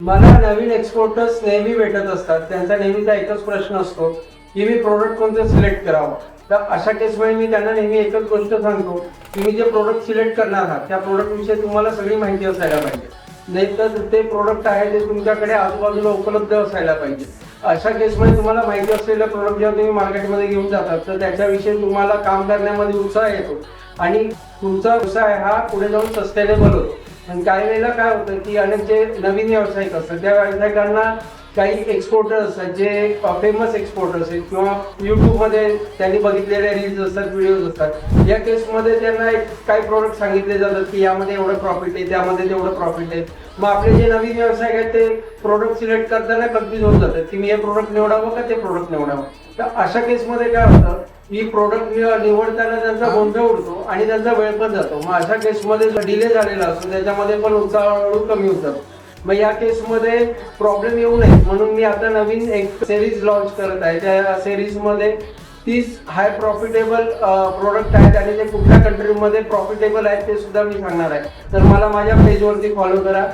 मला नवीन एक्सपोर्टर्स नेहमी भेटत असतात. त्यांचा नेहमीचा एकच प्रश्न असतो की मी प्रोडक्ट कोणतं सिलेक्ट करावं. तर अशा केसमध्ये मी त्यांना नेहमी एकच गोष्ट सांगतो की मी जे प्रोडक्ट सिलेक्ट करणार आहात त्या प्रोडक्ट विषयी तुम्हाला सगळी माहिती असायला पाहिजे. नाही तर ते प्रोडक्ट आहे ते तुमच्याकडे आजूबाजूला उपलब्ध असायला पाहिजे. अशा केसमध्ये तुम्हाला माहिती असलेलं प्रोडक्ट जेव्हा तुम्ही मार्केटमध्ये घेऊन जातात तर त्याच्याविषयी तुम्हाला काम करण्यामध्ये उत्साह येतो आणि तुमचा व्यवसाय हा पुढे जाऊन सस्टेनेबल होतो. पण काही वेळेला काय होतं की अनेक जे नवीन व्यावसायिक असतात त्या व्यावसायिकांना काही एक्सपोर्टर्स असतात जे फेमस एक्सपोर्टर्स आहेत किंवा युट्यूबमध्ये त्यांनी बघितलेले रील्स असतात, व्हिडिओज असतात. या केसमध्ये त्यांना एक काही प्रोडक्ट सांगितले जातात की यामध्ये एवढं प्रॉफिट आहे, त्यामध्ये तेवढं प्रॉफिट आहे. मग आपले जे नवीन व्यावसायिक आहेत ते प्रोडक्ट सिलेक्ट करताना कन्फ्युज होऊन जातात की मी हे प्रोडक्ट निवडावं का ते प्रोडक्ट निवडावं. तर अशा केसमध्ये काय होतं की प्रोडक्ट निवडताना त्यांचा गोंधळ उडतो आणि त्यांचा वेळ पण जातो. मग अशा केसमध्ये डिले झालेला असतो त्याच्यामध्ये पण उत्साह हळूहळू कमी होत जातो. मग या केसमध्ये प्रॉब्लेम येऊ नये म्हणून मी आता नवीन एक सिरीज लॉन्च करत आहे. त्या सिरीजमध्ये 30 हाय प्रॉफिटेबल प्रोडक्ट आहेत आणि ते कुठल्या कंट्रीमध्ये प्रॉफिटेबल आहेत ते सुद्धा मी सांगणार आहे. तर मला माझ्या पेजवरती फॉलो करा.